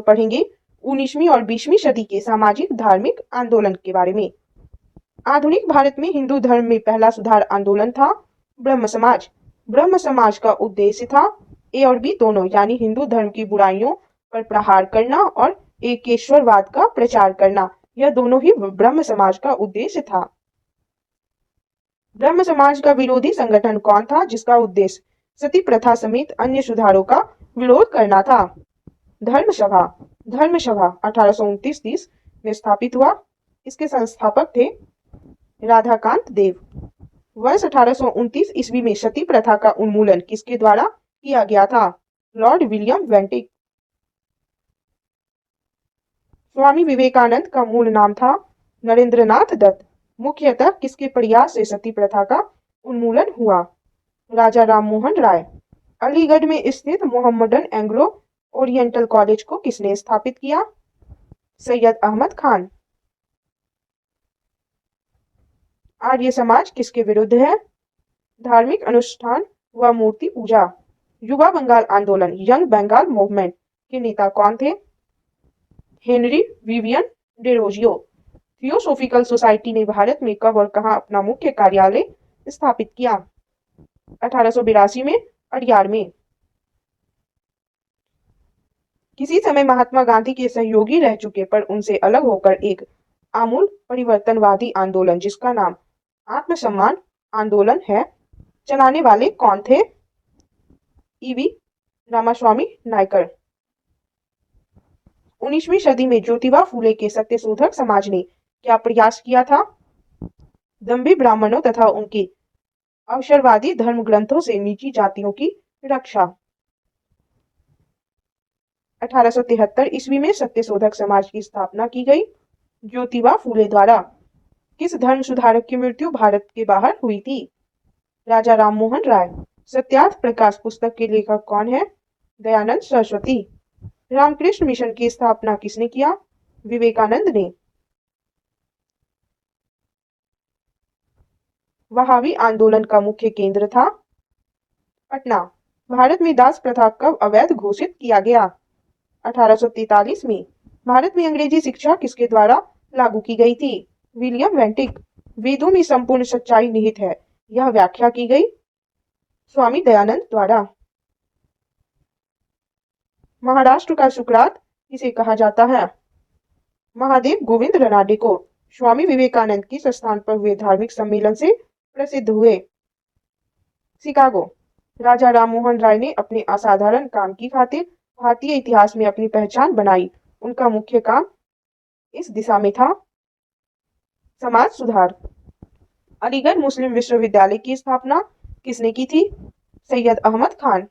पढ़ेंगे 19वीं और 20वीं सदी के सामाजिक धार्मिक आंदोलन के बारे में। आधुनिक भारत में हिंदू धर्म में पहला सुधार आंदोलन था ब्रह्म समाज। ब्रह्म समाज का उद्देश्य था ए और बी दोनों यानी हिंदू धर्म की बुराइयों पर प्रहार करना और एकेश्वरवाद का प्रचार करना। यह दोनों ही ब्रह्म समाज का उद्देश्य था। ब्रह्म समाज का विरोधी संगठन कौन था जिसका उद्देश्य सती प्रथा समेत अन्य सुधारों का विरोध करना था? धर्म सभा। धर्म सभा 1829-30 में स्थापित हुआ। इसके संस्थापक थे राधाकांत देव। वर्ष 1829 ईस्वी में सती प्रथा का उन्मूलन किसके द्वारा किया गया था? Lord William Bentinck. Swami Vivekananda का मूल नाम था नरेंद्रनाथ दत्त। मुख्यतः किसके प्रयास से सती प्रथा का उन्मूलन हुआ? राजा राममोहन राय। अलीगढ़ में स्थित मोहम्मदन एंग्लो ओरिएंटल कॉलेज को किसने स्थापित किया? सैयद अहमद खान। आर्य समाज किसके विरुद्ध है? धार्मिक अनुष्ठान व मूर्ति पूजा। युवा बंगाल आंदोलन यंग बंगाल मूवमेंट के नेता कौन थे? Henry Vivian Derozio. Theosophical society ने भारत में कब और कहां अपना मुख्य कार्यालय स्थापित किया? 1882 में अड़ियार में। किसी समय महात्मा गांधी के सहयोगी रह चुके पर उनसे अलग होकर एक आमूल परिवर्तनवादी आंदोलन जिसका नाम आत्मसम्मान आंदोलन है, चलाने वाले कौन थे? ईवी रामास्वामी नायकर। 19वीं सदी में ज्योतिबा फूले के सत्यशोधक समाज ने क्या प्रयास किया था? दंभी ब्राह्मणों तथा उनके अवसरवादी धर्म ग्रंथों से नीची जातियों की रक्षा। 1873 ईस्वी में सत्यशोधक समाज की स्थापना की गई। ज्योतिबा फूले द्वारा किस धर्म सुधारक की मृत्यु भारत के बाहर हुई थी? राजा राममोहन राय। सत्यार्थ प्रकाश पुस्तक के लेखक कौन है? दयानंद सरस्वती। रामकृष्ण मिशन की स्थापना किसने किया? विवेकानंद ने। वहाबी आंदोलन का मुख्य केंद्र था पटना। भारत में दास प्रथा कब अवैध घोषित किया गया? 1843 में। भारत में अंग्रेजी शिक्षा किसके द्वारा लागू की गई थी? William Bentinck. वेदों में संपूर्ण सच्चाई निहित है, यह व्याख्या की गई स्वामी दयानंद द्वारा। महाराष्ट्र का सुकरात किसे कहा जाता है? महादेव गोविंद रनाडे को। स्वामी विवेकानंद किस स्थान पर हुए धार्मिक सम्मेलन से प्रसिद्ध हुए? शिकागो। राजा राममोहन राय ने अपने असाधारण काम की खातिर भारतीय इतिहास में अपनी पहचान बनाई। उनका मुख्य काम इस दिशा में था समाज सुधार। अलीगढ़ मुस्लिम विश्वविद्यालय की स्थापना किसने की थी? सैयद अहमद खान।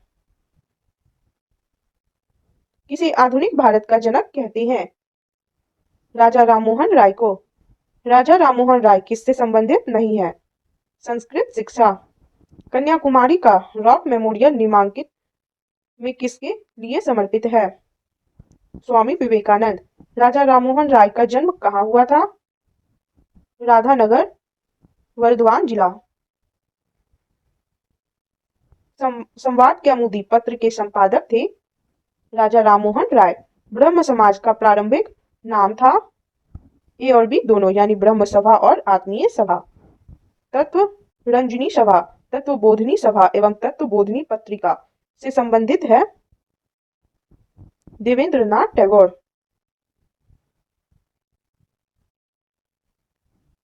किसे आधुनिक भारत का जनक कहते हैं? राजा राममोहन राय को। राजा राममोहन राय किससे संबंधित नहीं है? संस्कृत शिक्षा। कन्याकुमारी का रॉक मेमोरियल निम्नलिखित में किसके लिए समर्पित है? स्वामी विवेकानंद। राजा राममोहन राय का जन्म कहाँ हुआ था? राधानगर, वर्धमान जिला। संवाद कौमुदी पत्र के संपादक थे राजा राममोहन राय। ब्रह्म समाज का प्रारंभिक नाम था ए और बी दोनों यानी ब्रह्म सभा और आत्मीय सभा। तत्व रंजनी सभा, तत्वबोधिनी सभा एवं तत्वबोधिनी पत्रिका से संबंधित है देवेंद्रनाथ टैगोर।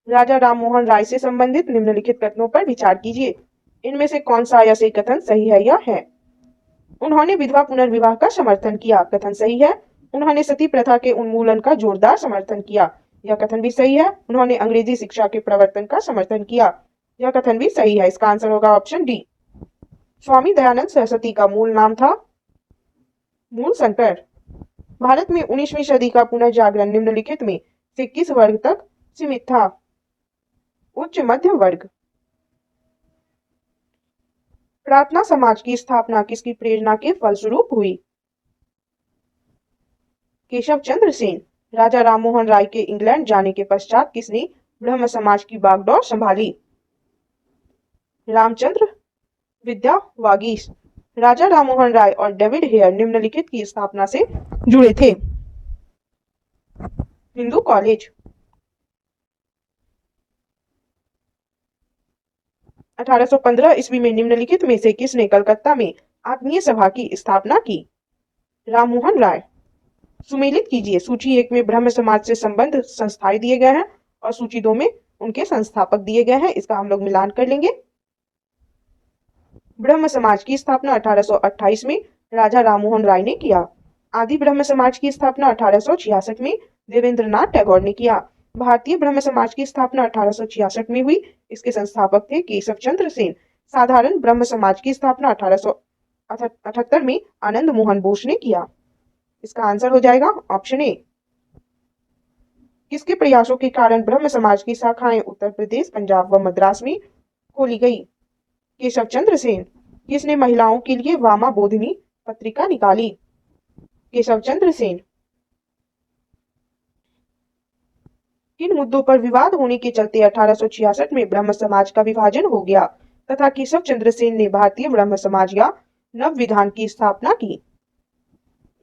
राजा राममोहन राय से संबंधित निम्नलिखित कथनों पर विचार कीजिए। इनमें से कौन सा ऐसे कथन सही है या है? उन्होंने विधवा पुनर्विवाह का समर्थन किया, कथन सही है। उन्होंने सती प्रथा के उन्मूलन का जोरदार समर्थन किया, यह कथन भी सही है। उन्होंने अंग्रेजी शिक्षा के प्रवर्तन का समर्थन किया, यह कथन भी सही है। इसका आंसर होगा ऑप्शन डी। स्वामी दयानंद सरस्वती का मूल नाम था मूल शंकर। भारत में 19वीं सदी का पुनर्जागरण निम्नलिखित में से किस वर्ग तक सीमित था? उच्च मध्य वर्ग। प्रार्थना समाज की स्थापना किसकी प्रेरणा के फलस्वरूप हुई? केशव चंद्र सेन। राजा राममोहन राय के इंग्लैंड जाने के पश्चात किसने ब्रह्म समाज की बागडोर संभाली? रामचंद्र विद्यावागीश। राजा राममोहन राय और डेविड हेयर निम्नलिखित की स्थापना से जुड़े थे। हिंदू कॉलेज। 1815 ईस्वी में निम्नलिखित में से किसने कलकत्ता में आत्मीय सभा की स्थापना की? राममोहन राय। सुमेलित कीजिए, सूची 1 में ब्रह्म समाज से संबंध संस्थाएं दिए गए हैं और सूची 2 में उनके संस्थापक दिए गए हैं। इसका हम लोग मिलान कर लेंगे। ब्रह्म समाज की स्थापना 1828 में राजा राममोहन राय ने किया। आदि ब्रह्म समाज की स्थापना 1866 में देवेंद्रनाथ टैगोर ने किया। भारतीय ब्रह्म समाज की स्थापना 1866 में हुई। इसके संस्थापक थे केशव चंद्र सेन। साधारण ब्रह्म समाज की स्थापना 1878 में आनंद मोहन बोस ने किया। इसका आंसर हो जाएगा ऑप्शन ए। किसके प्रयासों के कारण ब्रह्म समाज की शाखाएं उत्तर प्रदेश, पंजाब व मद्रास में खोली गई? केशव चंद्र सेन। किसने महिलाओं के लिए वामा बोधिनी पत्रिका निकाली? केशव चंद्र सेन। किन मुद्दों पर विवाद होने के चलते 1866 में ब्रह्म समाज का विभाजन हो गया तथा केशव चंद्र सेन ने भारतीय ब्रह्म समाज या नव विधान की स्थापना की?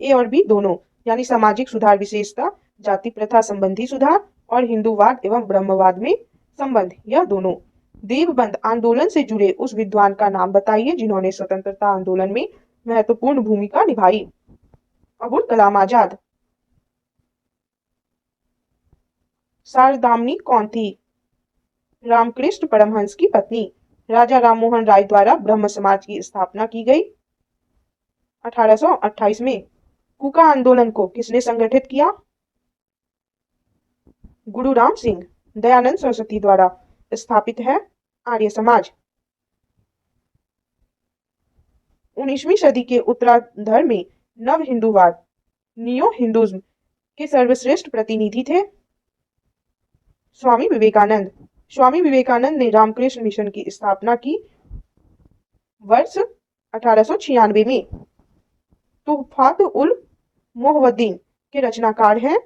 ए और बी दोनों, यानी सामाजिक सुधार विशेषता, जाति प्रथा संबंधी सुधार और हिंदूवाद एवं ब्रह्मवाद में संबंध, यह दोनों। देवबंद आंदोलन से जुड़े उस विद्वान का नाम बताइए जिन्होंने स्वतंत्रता आंदोलन में महत्वपूर्ण भूमिका निभाई? अबुल कलाम आजाद। शारदामणि कौन थी? रामकृष्ण परमहंस की पत्नी। राजा राममोहन राय द्वारा ब्रह्म समाज की स्थापना की गई 1828 में। कूका आंदोलन को किसने संगठित किया? गुरु राम सिंह। दयानंद सरस्वती द्वारा स्थापित है आर्य समाज। 19वीं सदी के उत्तरार्ध में नव हिंदूवाद नियो हिंदुज्म के सर्वश्रेष्ठ प्रतिनिधि थे स्वामी विवेकानंद। स्वामी विवेकानंद ने रामकृष्ण मिशन की स्थापना की वर्ष 1896 में। तुहफात उल मोहवद्दीन के रचनाकार हैं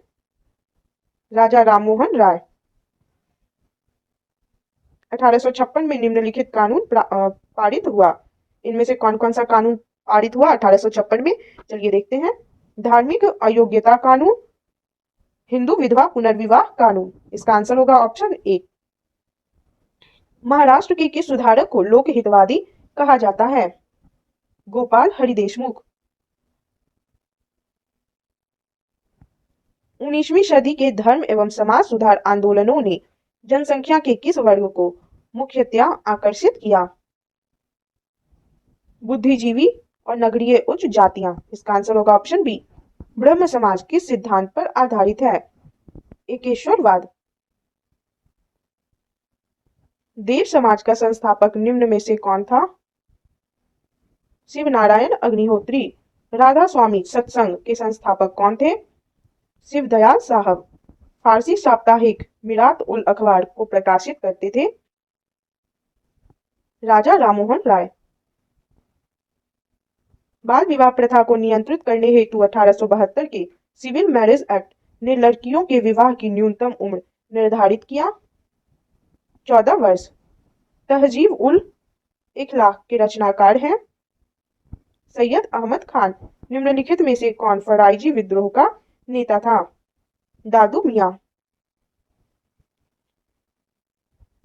राजा राममोहन राय। 1856 में निम्नलिखित कानून पारित हुआ। इनमें से कौन कौन सा कानून पारित हुआ 1856 में? चलिए देखते हैं। धार्मिक अयोग्यता कानून, हिंदू विधवा पुनर्विवाह कानून। इसका आंसर होगा ऑप्शन ए। महाराष्ट्र के किस सुधारक को लोक हितवादी कहा जाता है? गोपाल हरि देशमुख। 19वीं सदी के धर्म एवं समाज सुधार आंदोलनों ने जनसंख्या के किस वर्ग को मुख्यतया आकर्षित किया? बुद्धिजीवी और नगरीय उच्च जातियां। इसका आंसर होगा ऑप्शन बी। ब्रह्म समाज किस सिद्धांत पर आधारित है? एकेश्वरवाद। देव समाज का संस्थापक निम्न में से कौन था? शिवनारायण अग्निहोत्री। राधा स्वामी सत्संग के संस्थापक कौन थे? शिवदयाल साहब। फारसी साप्ताहिक मिरात उल अखबार को प्रकाशित करते थे राजा राममोहन राय। बाल विवाह प्रथा को नियंत्रित करने हेतु 1872 के सिविल मैरिज एक्ट ने लड़कियों के विवाह की न्यूनतम उम्र निर्धारित किया 14 वर्ष। तहजीब उल इखलाक के रचनाकार हैं सैयद अहमद खान। निम्नलिखित में से कौन फराइजी विद्रोह का नेता था? दादू मियां।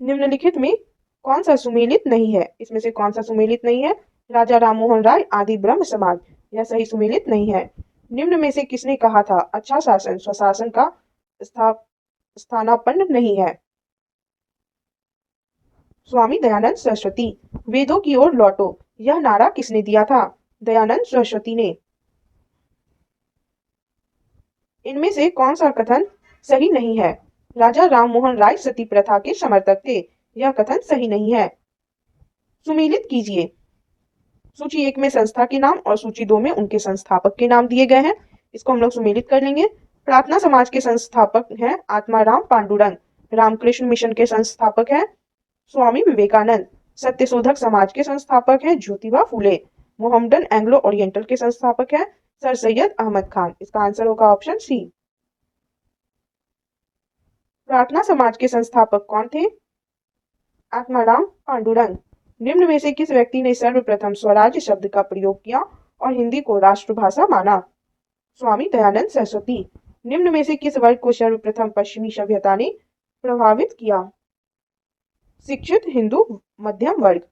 निम्नलिखित में कौन सा सुमेलित नहीं है? इसमें से कौन सा सुमेलित नहीं है? राजा राममोहन राय, आदि ब्रह्म समाज। यह सही सुमेलित नहीं है। निम्न में से किसने कहा था अच्छा शासन स्वशासन का स्थानापन्न नहीं है? स्वामी दयानंद सरस्वती। वेदों की ओर लौटो, यह नारा किसने दिया था? दयानंद सरस्वती ने। इनमें से कौन सा कथन सही नहीं है? राजा राममोहन राय सती प्रथा के समर्थक थे। यह कथन सही नहीं है। सुमेलित कीजिए। सूची 1 में संस्था के नाम और सूची 2 में उनके संस्थापक के नाम दिए गए हैं। इसको हम लोग सुमेलित कर लेंगे। प्रार्थना समाज के संस्थापक हैं आत्माराम पांडुरंग। रामकृष्ण मिशन के संस्थापक हैं स्वामी विवेकानंद। सत्यशोधक समाज के संस्थापक हैं Jyotiba Phule. Mohammedan Anglo oriental के संस्थापक हैं सर सैयद अहमद खान। इसका आंसर होगा ऑप्शन सी। प्रार्थना समाज के संस्थापक कौन थे? आत्माराम पांडुरंग। निम्न में से किस व्यक्ति ने सर्वप्रथम स्वराज्य शब्द का प्रयोग किया और हिंदी को राष्ट्रभाषा माना? स्वामी दयानंद सरस्वती। निम्न में से किस वर्ग को सर्वप्रथम पश्चिमी सभ्यता ने प्रभावित किया? शिक्षित हिंदू मध्यम वर्ग।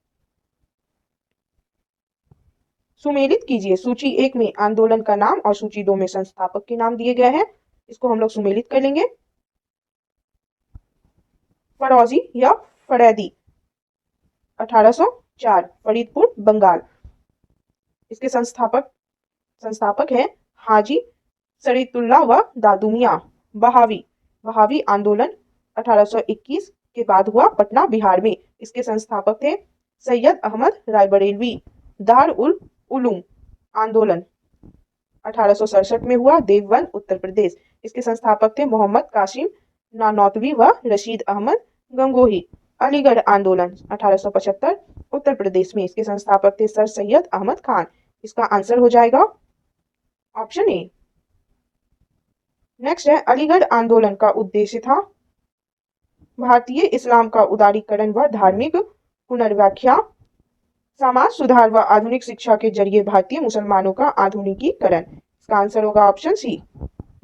सुमेलित कीजिए। सूची 1 में आंदोलन का नाम और सूची 2 में संस्थापक के नाम दिए गए हैं। इसको हम लोग सुमेलित कर लेंगे। फरौजी या फरैदी 1804 फरीदपुर बंगाल। इसके संस्थापक हैं हाजी सरीतुल्ला व दादू मियां। बहावी आंदोलन 1821 के बाद हुआ पटना बिहार में। इसके संस्थापक थे सैयद अहमद रायबरेलवी। दार उल उलूम आंदोलन 1867 में हुआ देवबंद उत्तर प्रदेश। इसके संस्थापक थे मोहम्मद कासिम नानौतवी व रशीद अहमद गंगोही। अलीगढ़ आंदोलन 1875 उत्तर प्रदेश में। इसके संस्थापक थे सर सैयद अहमद खान। इसका आंसर हो जाएगा ऑप्शन ए। नेक्स्ट है अलीगढ़ आंदोलन का उद्देश्य था भारतीय इस्लाम का उदारीकरण व धार्मिक पुनर्व्याख्या, समाज सुधार व आधुनिक शिक्षा के जरिए भारतीय मुसलमानों का आधुनिकीकरण। इसका आंसर होगा ऑप्शन सी।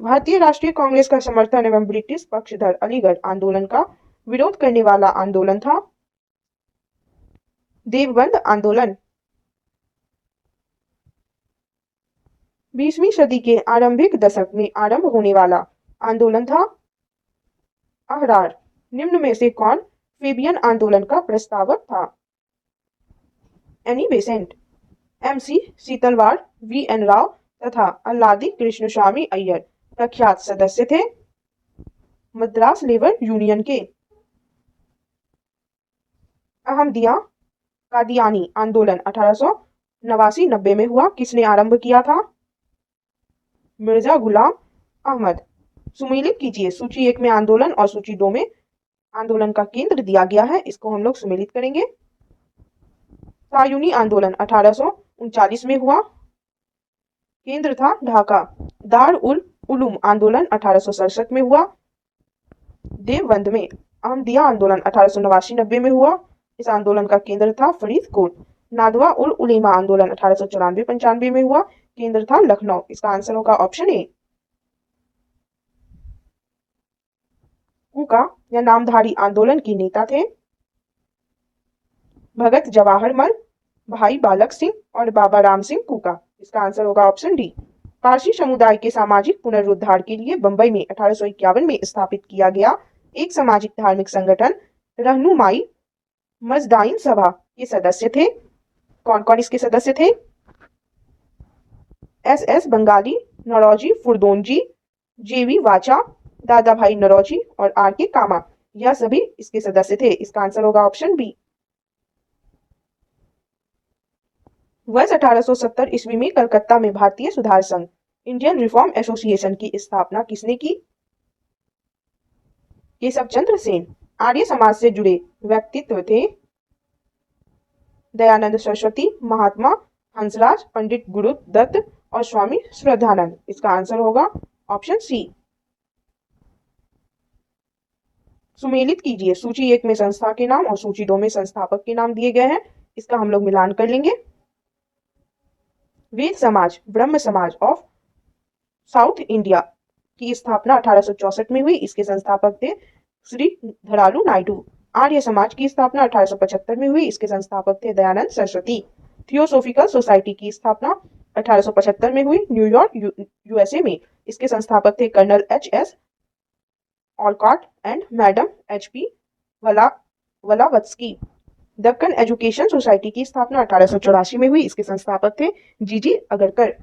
भारतीय राष्ट्रीय कांग्रेस का समर्थन एवं ब्रिटिश पक्षधर अलीगढ़ आंदोलन का विरोध करने वाला आंदोलन था देवबंद आंदोलन। 20वीं सदी के आरंभिक दशक में आरंभ होने वाला आंदोलन था अहरार। निम्न में से कौन फेबियन आंदोलन का प्रस्तावक था? Annie Besant, MC Setalvad, VN Rao तथा अल्लादी कृष्णस्वामी अय्यर प्रख्यात सदस्य थे मद्रास लेबर यूनियन के। अहमदिया कादियानी आंदोलन 1889-90 में हुआ। किसने आरंभ किया था? मिर्जा गुलाम अहमद। सुमेलित कीजिए। सूची 1 में आंदोलन और सूची 2 में आंदोलन का केंद्र दिया गया है। इसको हम लोग सुमेलित करेंगे। सायूनी आंदोलन 1839 में हुआ। केंद्र था ढाका। दार उल उलूम आंदोलन 1867 में हुआ। देवबंद में। अहमदिया आंदोलन 1889-90 में हुआ। इस आंदोलन का केंद्र था फरीदकोट। नादवा उल उलेमा आंदोलन 1894-95 में हुआ। केंद्र था लखनऊ। इसका आंसर होगा ऑप्शन ए। कूका या नामधारी आंदोलन के नेता थे भगत जवाहरमल, भाई बालक सिंह और बाबा राम सिंह कूका। इसका आंसर होगा ऑप्शन डी। पारसी समुदाय के सामाजिक पुनरुद्धार के लिए बंबई में 1851 में स्थापित किया गया एक सामाजिक धार्मिक संगठन रहनुमाई मजदाइन सभा के सदस्य थे। कौन कौन इसके सदस्य थे? एस बंगाली, नौरोजी फुरदोंजी, जेवी वाचा, दादा भाई नौरोजी और आर के कामा। यह सभी इसके सदस्य थे। इसका आंसर होगा ऑप्शन बी। वर्ष 1870 ईस्वी में कलकत्ता में भारतीय सुधार संघ इंडियन रिफॉर्म एसोसिएशन की स्थापना किसने की? केशव चंद्र सेन। आर्य समाज से जुड़े व्यक्तित्व थे दयानंद सरस्वती, महात्मा हंसराज, पंडित गुरुदत्त और स्वामी श्रद्धानंद। इसका आंसर होगा ऑप्शन सी। सुमेलित कीजिए। सूची 1 में संस्था के नाम और सूची 2 में संस्थापक के नाम दिए गए हैं। इसका हम लोग मिलान कर लेंगे। वेद समाज ब्रह्म समाज ऑफ साउथ इंडिया की स्थापना 1864 में हुई। इसके संस्थापक थे श्री धरालू नायडू। आर्य समाज की स्थापना 1875 में हुई। इसके संस्थापक थे दयानंद सरस्वती। थियोसोफिकल सोसाइटी की स्थापना 1875 में हुई न्यूयॉर्क यूएसए में। इसके संस्थापक थे colonel H S. Olcott and madam H P. Blavatsky. Deccan education society की स्थापना 1884 में हुई। इसके संस्थापक थे जी अगरकर।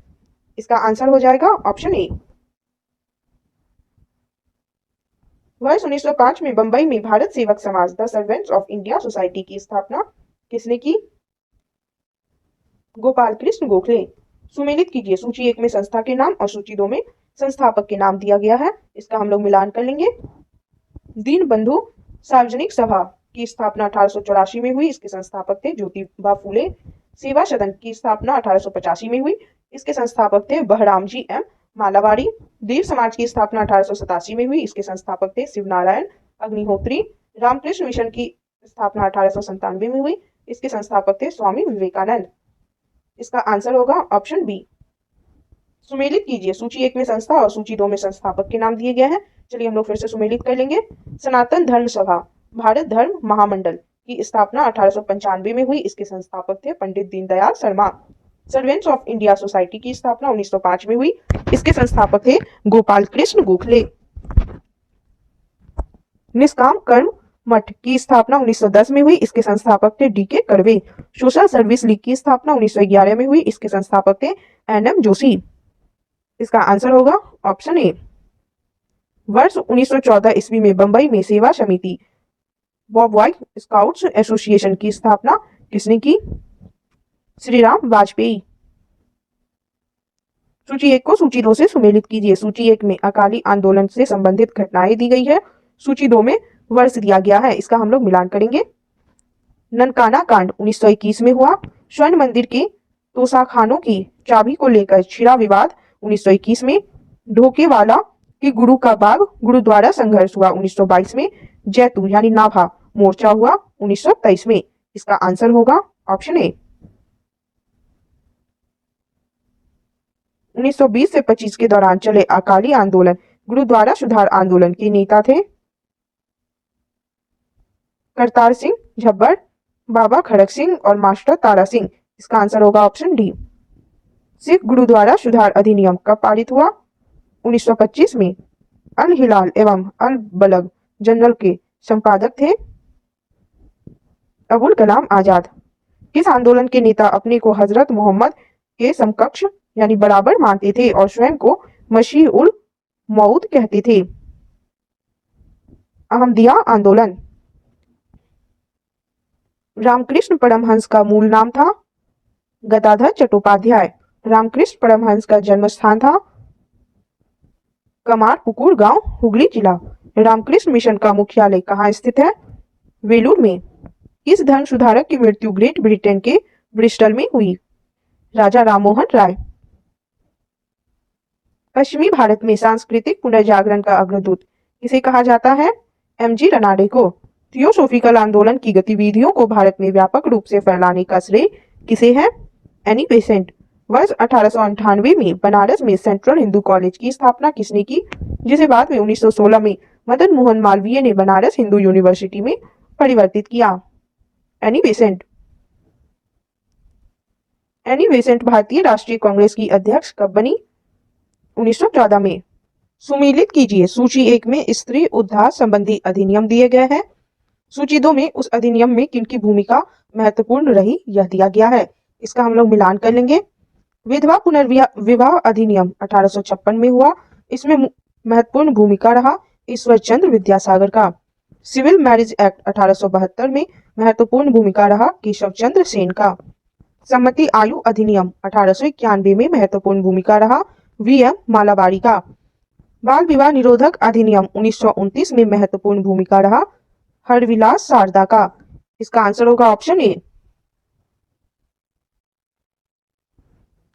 इसका आंसर हो जाएगा ऑप्शन ए। वर्ष 1905 में बंबई में भारत सेवक समाज the servants of India society की स्थापना किसने की? गोपाल कृष्ण गोखले। सुमेलित कीजिए। सूची 1 में संस्था के नाम और सूची 2 में संस्थापक के नाम दिया गया है। इसका हम लोग मिलान कर लेंगे। दीन बंधु सार्वजनिक सभा की स्थापना 1884 में हुई। इसके संस्थापक थे ज्योतिबा फूले। सेवा सदन की स्थापना 1885 में हुई। इसके संस्थापक थे बहराम जी एम मालावाड़ी। देव समाज की स्थापना 1887 में हुई। इसके संस्थापक थे शिवनारायण अग्निहोत्री। रामकृष्ण मिशन की स्थापना 1897 में हुई। इसके संस्थापक थे स्वामी विवेकानंद। इसका आंसर होगा ऑप्शन बी। सुमेलित कीजिए। सूची 1 में संस्था और सूची 2 में संस्थापक के नाम दिए गए हैं। चलिए हम लोग फिर से सुमेलित कर लेंगे। सनातन धर्म सभा भारत धर्म महामंडल की स्थापना 1895 में हुई। इसके संस्थापक थे Pandit Deendayal Sharma. Servants of India society की स्थापना 1905 में हुई। इसके संस्थापक थे गोपाल कृष्ण गोखले। निष्काम कर्म मठ की स्थापना 1910 में हुई। इसके संस्थापक थे DK. Curve. Social service league की स्थापना 1911 में हुई। इसके संस्थापक थे एन.एम. जोशी। इसका आंसर होगा ऑप्शन ए। वर्ष 1914 ईस्वी में बंबई में सेवा समिति बॉय स्काउट्स एसोसिएशन की स्थापना किसने की? श्री राम वाजपेयी। सूची 1 को सूची 2 से सुमेलित कीजिए। सूची 1 में अकाली आंदोलन से संबंधित घटनाएं दी गई है। सूची 2 में वर्ष दिया गया है। इसका हम लोग मिलान करेंगे। ननकाना कांड 1921 में हुआ। स्वर्ण मंदिर के तोशाखानों की चाबी को लेकर छिड़ा विवाद 1921 में। ढोकेवाला की गुरु का बाग गुरुद्वारा संघर्ष हुआ 1922 में। जैतू यानी नाभा मोर्चा हुआ 1923 में। इसका आंसर होगा ऑप्शन ए। 1920 से 25 के दौरान चले अकाली आंदोलन गुरुद्वारा सुधार आंदोलन के नेता थे करतार सिंह झब्बर, बाबा खड़क सिंह और मास्टर तारा सिंह। इसका आंसर होगा ऑप्शन डी। सिख गुरुद्वारा सुधार अधिनियम कब पारित हुआ? 1925 में। अल हिलाल एवं अल बलग जनरल के संपादक थे अबुल कलाम आजाद। किस आंदोलन के नेता अपने को हजरत मोहम्मद के समकक्ष यानी बराबर मानते थे और स्वयं को मसीह उल मऊद कहते थे? अहमदिया आंदोलन। रामकृष्ण परमहंस का मूल नाम था गदाधर चट्टोपाध्याय। रामकृष्ण परमहंस का जन्म स्थान था कमारपुकुर गांव, हुगली जिला। रामकृष्ण मिशन का मुख्यालय कहाँ स्थित है? वेलूर में। किस धर्म सुधारक की मृत्यु ग्रेट ब्रिटेन के ब्रिस्टल में हुई? राजा राममोहन राय। पश्चिमी भारत में सांस्कृतिक पुनर्जागरण का अग्रदूत किसे कहा जाता है? एम.जी. रनाडे को। थियोसोफिकल आंदोलन की गतिविधियों को भारत में व्यापक रूप से फैलाने का श्रेय किसे है? Annie Besant. वर्ष 1898 में बनारस में सेंट्रल हिंदू कॉलेज की स्थापना किसने की, जिसे बाद में 1916 में मदन मोहन मालवीय ने बनारस हिंदू यूनिवर्सिटी में परिवर्तित किया? Annie Besant. एनी बेसेंट भारतीय राष्ट्रीय कांग्रेस की अध्यक्ष कब बनी? 1914 में। सुमेलित कीजिए। सूची 1 में स्त्री उद्धार संबंधी अधिनियम दिए गए हैं। सूची 2 में उस अधिनियम में किनकी भूमिका महत्वपूर्ण रही यह दिया गया है। इसका हम लोग मिलान कर लेंगे। विधवा पुनर्विवाह अधिनियम 1856 में हुआ। इसमें महत्वपूर्ण भूमिका रहा ईश्वर चंद्र विद्यासागर का। सिविल मैरिज एक्ट 1872 में महत्वपूर्ण भूमिका रहा केशव चंद्र सेन का। सम्मति आयु अधिनियम 1891 में महत्वपूर्ण भूमिका रहा वी.एम. मालाबारी का। बाल विवाह निरोधक अधिनियम 1929 में महत्वपूर्ण भूमिका रहा हरविलास शारदा का। इसका आंसर होगा ऑप्शन ए।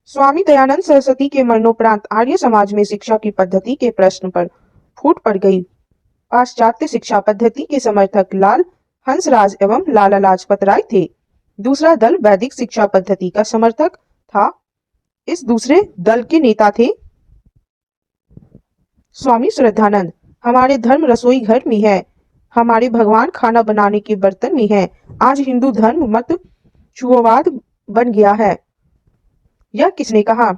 स्वामी दयानंद सरस्वती के मरणोपरांत आर्य समाज में शिक्षा की पद्धति के प्रश्न पर फूट पड़ गई। पाश्चात्य शिक्षा पद्धति के समर्थक लाल हंसराज एवं लाला लाजपत राय थे। दूसरा दल वैदिक शिक्षा पद्धति का समर्थक था। इस दूसरे दल के नेता थे स्वामी श्रद्धानंद। हमारे धर्म रसोई घर में है, हमारे भगवान खाना बनाने के बर्तन में है। आज हिंदू धर्म मत छुओवाद बन गया है। यह किसने कहा?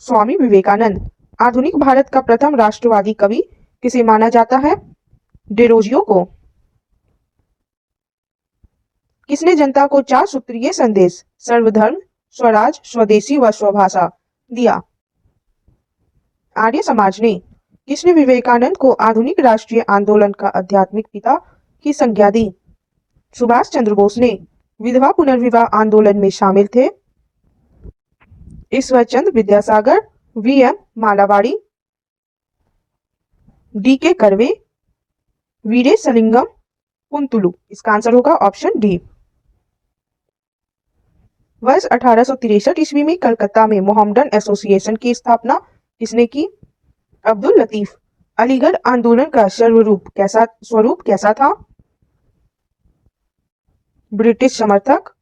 स्वामी विवेकानंद। आधुनिक भारत का प्रथम राष्ट्रवादी कवि किसे माना जाता है? डेरोजियो को। किसने जनता को 4 सूत्रीय संदेश सर्वधर्म स्वराज स्वदेशी व स्वभाषा दिया? आर्य समाज ने। किसने विवेकानंद को आधुनिक राष्ट्रीय आंदोलन का आध्यात्मिक पिता की संज्ञा दी? सुभाष चंद्र बोस ने। विधवा पुनर्विवाह आंदोलन में शामिल थे ईश्वर चंद्र विद्यासागर, वी.एम. मालाबारी, डी.के. कर्वे, वीरे सलिंगम, कुंतुलु। इसका आंसर होगा ऑप्शन डी। वर्ष 1863 ईस्वी में कलकत्ता में मोहम्मडन एसोसिएशन की स्थापना किसने की? अब्दुल लतीफ। अलीगढ़ आंदोलन का स्वरूप कैसा था? ब्रिटिश समर्थक,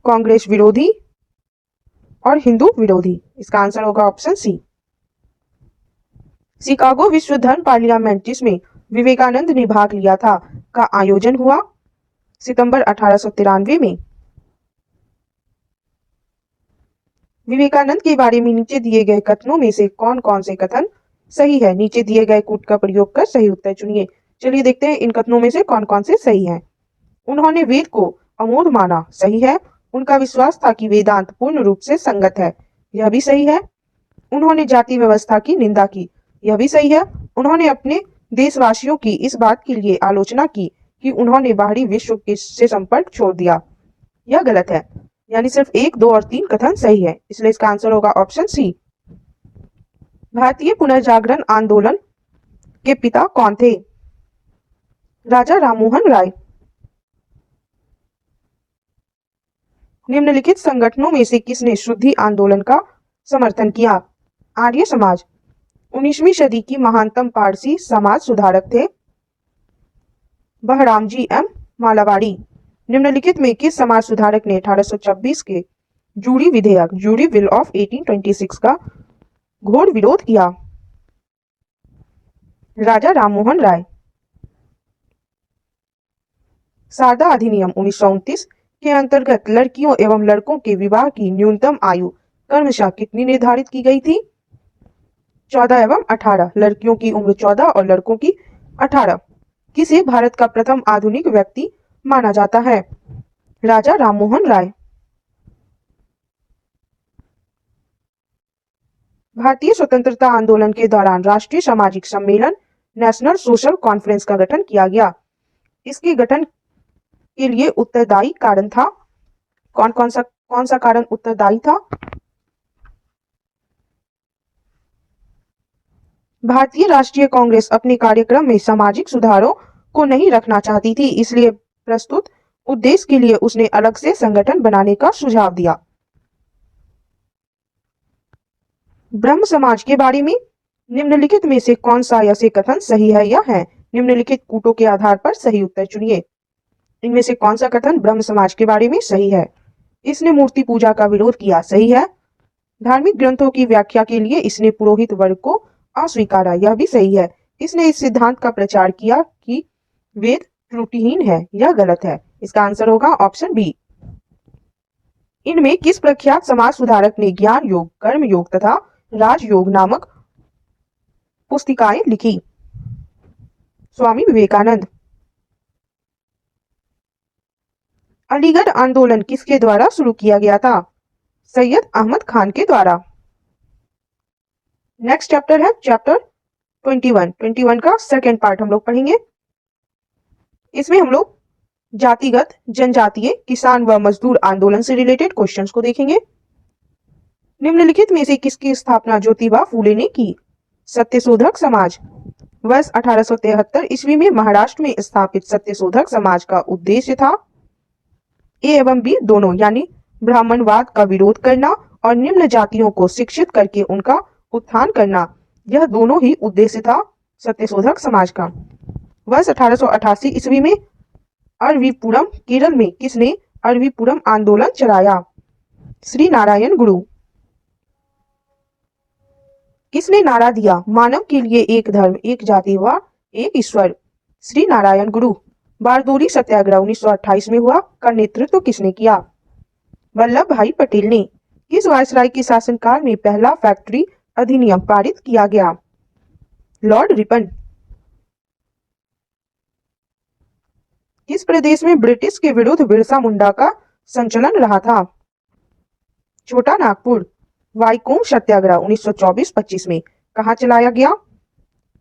कांग्रेस विरोधी, और हिंदू विरोधी। इसका आंसर होगा ऑप्शन सी। शिकागो विश्व धर्म पार्लियामेंट जिसमें विवेकानंद ने भाग लिया था का आयोजन हुआ सितंबर 1893 में। विवेकानंद के बारे में नीचे दिए गए कथनों में से कौन कौन से कथन सही है? नीचे दिए गए कूट का प्रयोग कर सही उत्तर चुनिए। चलिए देखते हैं इन कथनों में से कौन कौन से सही हैं। उन्होंने वेद को अमोघ माना, सही है। उनका विश्वास था कि वेदांत पूर्ण रूप से संगत है, यह भी सही है। उन्होंने जाति व्यवस्था की निंदा की, यह भी सही है। उन्होंने अपने देशवासियों की इस बात के लिए आलोचना की कि उन्होंने बाहरी विश्व से संपर्क छोड़ दिया, यह गलत है। यानी सिर्फ 1, 2 और 3 कथन सही है, इसलिए इसका आंसर होगा ऑप्शन सी। भारतीय पुनर्जागरण आंदोलन के पिता कौन थे? राजा राममोहन राय। निम्नलिखित संगठनों में से किसने शुद्धि आंदोलन का समर्थन किया? आर्य समाज। 19वीं सदी की महानतम पारसी समाज सुधारक थे बहरामजी एम मालावाड़ी। निम्नलिखित में किस समाज सुधारक ने 1826 के जूरी विधेयक जूरी बिल ऑफ 1826 का घोर विरोध किया? राजा राममोहन राय। सारदा अधिनियम 1929 के अंतर्गत लड़कियों एवं लड़कों के विवाह की न्यूनतम आयु क्रमशः कितनी निर्धारित की गई थी? 14 एवं 18। लड़कियों की उम्र 14 और लड़कों की 18। किसे भारत का प्रथम आधुनिक व्यक्ति माना जाता है? राजा राममोहन राय। भारतीय स्वतंत्रता आंदोलन के दौरान राष्ट्रीय सामाजिक सम्मेलन नेशनल सोशल कॉन्फ्रेंस का गठन किया गया। इसके गठन के लिए उत्तरदायी कारण था? कौन सा कारण उत्तरदायी था? भारतीय राष्ट्रीय कांग्रेस अपने कार्यक्रम में सामाजिक सुधारों को नहीं रखना चाहती थी, इसलिए प्रस्तुत उद्देश्य के लिए उसने अलग से संगठन बनाने का सुझाव दिया। ब्रह्म समाज के बारे में निम्नलिखित में से कौन सा ऐसे कथन सही है या है? निम्नलिखित कूटों के आधार पर सही उत्तर चुनिए। इनमें से कौन सा कथन ब्रह्म समाज के बारे में सही है? इसने मूर्ति पूजा का विरोध किया, सही है। धार्मिक ग्रंथों की व्याख्या के लिए इसने पुरोहित वर्ग को अस्वीकारा, यह भी सही है। इसने इस सिद्धांत का प्रचार किया कि वेद त्रुटिहीन है, यह गलत है। इसका आंसर होगा ऑप्शन बी। इनमें किस प्रख्यात समाज सुधारक ने ज्ञान योग, कर्म योग तथा राजयोग नामक पुस्तिकाएं लिखी? स्वामी विवेकानंद। अलीगढ़ आंदोलन किसके द्वारा शुरू किया गया था? सैयद अहमद खान के द्वारा। नेक्स्ट चैप्टर है चैप्टर 21 का सेकेंड पार्ट हम लोग पढ़ेंगे। इसमें हम लोग जातिगत, जनजातीय, किसान व मजदूर आंदोलन से रिलेटेड क्वेश्चंस को देखेंगे। निम्नलिखित में से किसकी स्थापना ज्योतिबा फूले ने की? सत्यशोधक समाज। वर्ष 1873 ईस्वी में महाराष्ट्र में स्थापित सत्यशोधक समाज का उद्देश्य था ए एवं बी दोनों, यानी ब्राह्मणवाद का विरोध करना और निम्न जातियों को शिक्षित करके उनका उत्थान करना। यह दोनों ही उद्देश्य था सत्यशोधक समाज का। वर्ष 1888 ईस्वी में अरविपुरम केरल में किसने अरविपुरम आंदोलन चलाया? श्री नारायण गुरु। किसने नारा दिया मानव के लिए एक धर्म, एक जाति व एक ईश्वर? श्री नारायण गुरु। बारदोली सत्याग्रह 1928 में हुआ, का नेतृत्व किसने किया? वल्लभ भाई पटेल ने। किस वायसराय के शासनकाल में पहला फैक्ट्री अधिनियम पारित किया गया? Lord Ripon. किस प्रदेश में ब्रिटिश के विरुद्ध बिरसा मुंडा का संचलन रहा था? छोटा नागपुर। वाईकोम सत्याग्रह 1924-25 में कहाँ चलाया गया?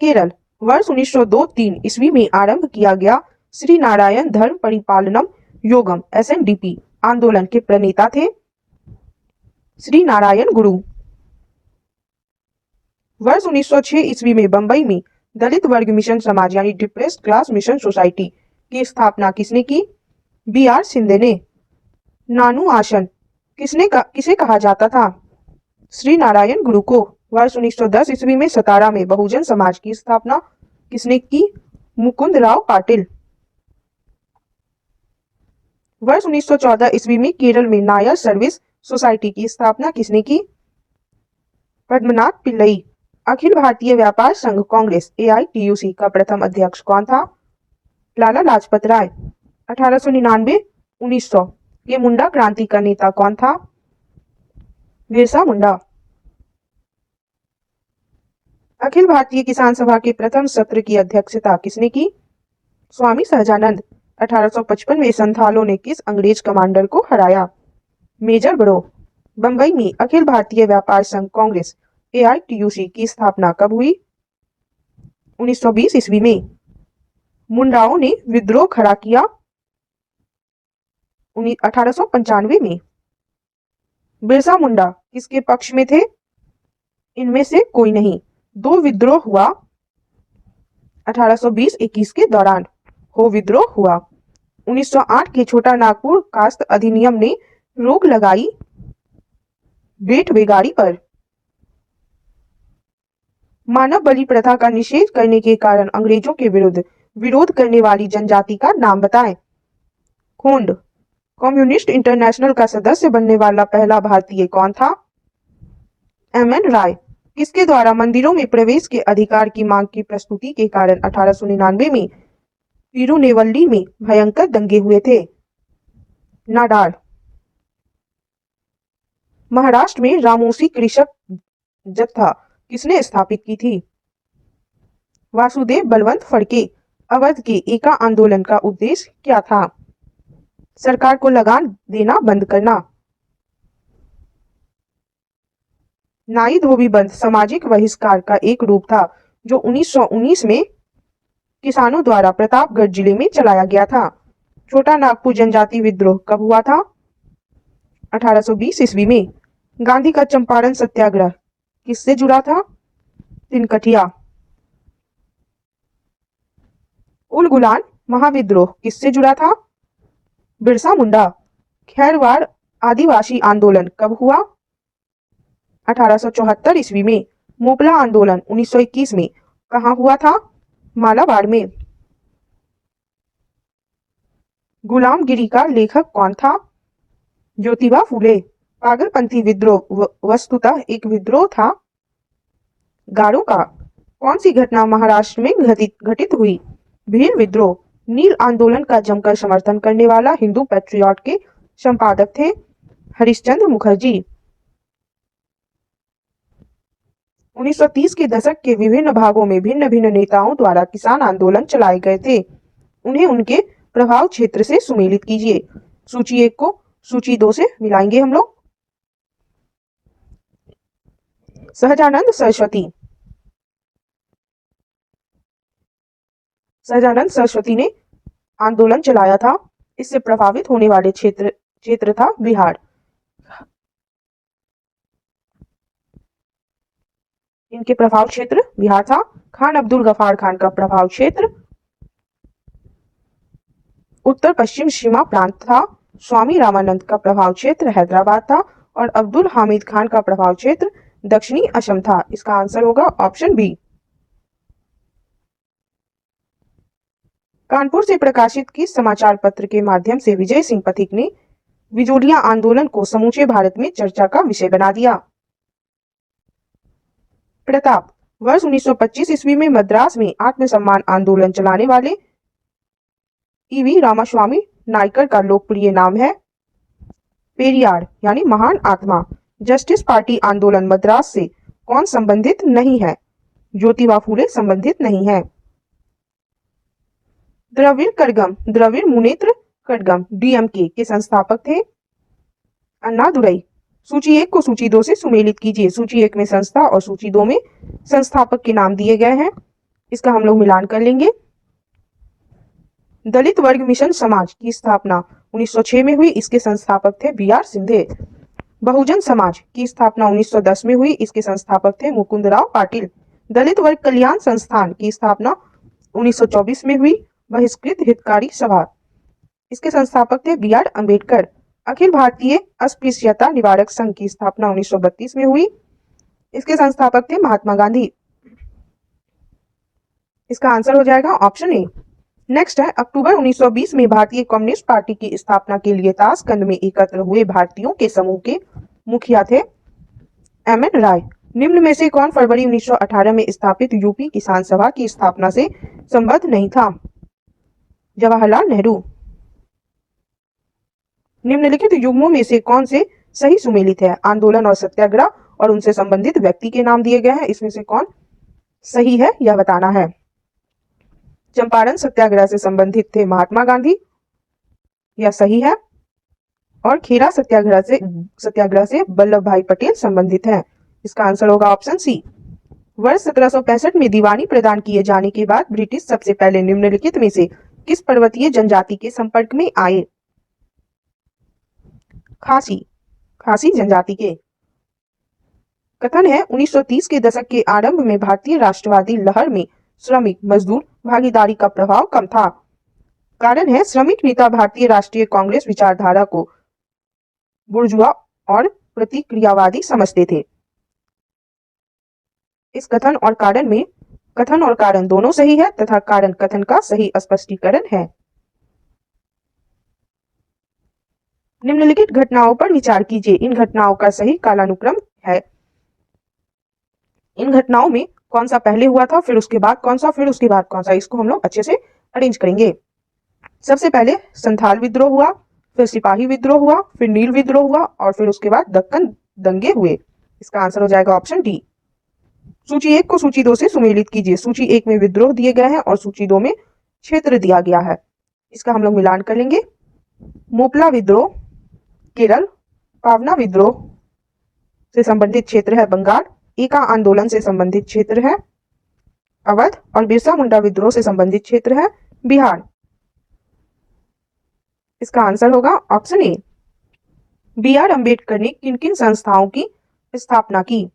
केरल। वर्ष 1902-3 ईस्वी में आरंभ किया गया श्री नारायण धर्म परिपालनम योगम SNDP आंदोलन के प्रणेता थे श्री नारायण गुरु। वर्ष 1906 ईस्वी में बंबई में दलित वर्ग मिशन समाज यानी डिप्रेस्ड क्लास मिशन सोसाइटी की स्थापना किसने की? BR शिंदे ने। नानू आसन किसे कहा जाता था? श्री नारायण गुरु को। वर्ष 1910 ईस्वी में सतारा में बहुजन समाज की स्थापना किसने की? मुकुंद राव पाटिल। वर्ष 1914 ईस्वी में केरल में नायर सर्विस सोसाइटी की स्थापना किसने की? पद्मनाथ पिल्लई। अखिल भारतीय व्यापार संघ कांग्रेस AITUC का प्रथम अध्यक्ष कौन था? लाला लाजपत राय। 1899 1900 ये मुंडा क्रांति का नेता कौन था? बिरसा मुंडा। अखिल भारतीय किसान सभा के प्रथम सत्र की अध्यक्षता किसने की? स्वामी सहजानंद। 1855 में संथालों ने किस अंग्रेज कमांडर को हराया? मेजर बड़ो। बंबई में अखिल भारतीय व्यापार संघ कांग्रेस AITUC की स्थापना कब हुई? 1920 ईस्वी में। मुंडाओं ने विद्रोह खड़ा किया 1895 में। बिरसा मुंडा किसके पक्ष में थे? इनमें से कोई नहीं। दो विद्रोह हुआ 1820-21 के दौरान। हो विद्रोह हुआ 1908 के छोटा नागपुर कास्त अधिनियम ने रोक लगाई बेट बेगारी पर। मानव बलि प्रथा का निषेध करने के कारण अंग्रेजों के विरुद्ध विरोध करने वाली जनजाति का नाम बताएं। खोंड। कम्युनिस्ट इंटरनेशनल का सदस्य बनने वाला पहला भारतीय कौन था? MN राय। किसके द्वारा मंदिरों में प्रवेश के अधिकार की मांग की प्रस्तुति के कारण 1899 में तिरुनेवल्ली में भयंकर दंगे हुए थे? नाडार। महाराष्ट्र में रामोसी कृषक जत्था किसने स्थापित की थी? वासुदेव बलवंत फड़के। अवध के एका आंदोलन का उद्देश्य क्या था? सरकार को लगान देना बंद करना। नाई धोबी बंद सामाजिक बहिष्कार का एक रूप था जो 1919 में किसानों द्वारा प्रतापगढ़ जिले में चलाया गया था। छोटा नागपुर जनजाति विद्रोह कब हुआ था? 1820 ईस्वी में। गांधी का चंपारण सत्याग्रह किससे जुड़ा था? तिनकठिया। उल गुलान महाविद्रोह किससे जुड़ा था? बिरसा मुंडा। खैरवाड़ आदिवासी आंदोलन कब हुआ? 1874 ईस्वी में। मोपला आंदोलन 1921 में कहाँ हुआ था? मालाबार में। गुलामगिरी का लेखक कौन था? ज्योतिबा फूले। पागलपंथी विद्रोह वस्तुतः एक विद्रोह था। गारों का। कौन सी घटना महाराष्ट्र में घटित हुई? भील विद्रोह। नील आंदोलन का जमकर समर्थन करने वाला हिंदू पैट्रियट के संपादक थे हरिश्चंद्र मुखर्जी। 1930 के दशक के विभिन्न भागों में भिन्न भिन्न नेताओं द्वारा किसान आंदोलन चलाए गए थे। उन्हें उनके प्रभाव क्षेत्र से सुमेलित कीजिए। सूची 1 को सूची 2 से मिलाएंगे हम लोग। सहजानंद सरस्वती। सहजानंद सरस्वती ने आंदोलन चलाया था। इससे प्रभावित होने वाले क्षेत्र था बिहार। इनके प्रभाव क्षेत्र बिहार था। खान अब्दुल गफार खान का प्रभाव क्षेत्र उत्तर पश्चिम सीमा प्रांत था। स्वामी रामानंद का प्रभाव क्षेत्र हैदराबाद था और अब्दुल हामिद खान का प्रभाव क्षेत्र दक्षिणी असम था। इसका आंसर होगा ऑप्शन बी। कानपुर से प्रकाशित किस समाचार पत्र के माध्यम से विजय सिंह पथिक ने विजोलिया आंदोलन को समूचे भारत में चर्चा का विषय बना दिया? प्रताप। वर्ष 1925 ईस्वी में मद्रास में आत्मसम्मान आंदोलन चलाने वाले EV रामास्वामी नायकर का लोकप्रिय नाम है पेरियार यानी महान आत्मा। जस्टिस पार्टी आंदोलन मद्रास से कौन संबंधित नहीं है? ज्योतिबा फूले संबंधित नहीं है। द्रविड़ कड़गम द्रविड़ मुनेत्र कड़गम DMK के संस्थापक थे अन्नादुरई। सूची 1 को सूची 2 से सुमेलित कीजिए। सूची 1 में संस्था और सूची 2 में संस्थापक के नाम दिए गए हैं। इसका हम लोग मिलान कर लेंगे। दलित वर्ग मिशन समाज की स्थापना 1906 में हुई। इसके संस्थापक थे BR सिंधे। बहुजन समाज की स्थापना 1910 में हुई। इसके संस्थापक थे मुकुंदराव पाटिल। दलित वर्ग कल्याण संस्थान की स्थापना 1924 में हुई। बहिष्कृत हितकारी सभा, इसके संस्थापक थे BR अम्बेडकर। अखिल भारतीय अस्पृश्यता निवारक संघ की स्थापना 1932 में हुई। इसके संस्थापक थे महात्मा गांधी। इसका आंसर हो जाएगा ऑप्शन ए। नेक्स्ट है, अक्टूबर 1920 में भारतीय कम्युनिस्ट पार्टी की स्थापना के लिए ताशकंद में एकत्र हुए भारतीयों के समूह के मुखिया थे एम.एन. राय। निम्न में से कौन फरवरी 1918 में स्थापित यूपी किसान सभा की स्थापना से संबद्ध नहीं था? जवाहरलाल नेहरू। निम्नलिखित युग्मों में से कौन से सही सुमेलित है? आंदोलन और सत्याग्रह और उनसे संबंधित व्यक्ति के नाम दिए गए हैं, इसमें से कौन सही है यह बताना है। चंपारण सत्याग्रह से संबंधित थे महात्मा गांधी, यह सही है। और खेरा सत्याग्रह से वल्लभ भाई पटेल संबंधित है, इसका आंसर होगा ऑप्शन सी। वर्ष 1765 में दीवानी प्रदान किए जाने के बाद ब्रिटिश सबसे पहले निम्नलिखित में से किस पर्वतीय जनजाति के संपर्क में आए? खासी जनजाति के। कथन है, 1930 के दशक के आरंभ में भारतीय राष्ट्रवादी लहर में श्रमिक मजदूर भागीदारी का प्रभाव कम था। कारण है, श्रमिक नेता भारतीय राष्ट्रीय कांग्रेस विचारधारा को बुर्जुआ और प्रतिक्रियावादी समझते थे। इस कथन और कारण दोनों सही है तथा कारण कथन का सही स्पष्टीकरण है। निम्नलिखित घटनाओं पर विचार कीजिए, इन घटनाओं का सही कालानुक्रम है। इन घटनाओं में कौन सा पहले हुआ था, फिर उसके बाद कौन सा, फिर उसके बाद कौन सा, इसको हम लोग अच्छे से अरेंज करेंगे। सबसे पहले संथाल विद्रोह हुआ, फिर सिपाही विद्रोह हुआ, फिर नील विद्रोह हुआ और फिर उसके बाद दक्कन दंगे हुए। इसका आंसर हो जाएगा ऑप्शन डी। सूची 1 को सूची 2 से सुमेलित कीजिए। सूची 1 में विद्रोह दिए गए हैं और सूची 2 में क्षेत्र दिया गया है, इसका हम लोग मिलान कर लेंगे। मोपला विद्रोह केरल, पावना विद्रोह से संबंधित क्षेत्र है बंगाल, एका आंदोलन से संबंधित क्षेत्र है अवध और बिरसा मुंडा विद्रोह से संबंधित क्षेत्र है बिहार। इसका आंसर होगा ऑप्शन ए। बी.आर. अम्बेडकर ने किन किन संस्थाओं की स्थापना की?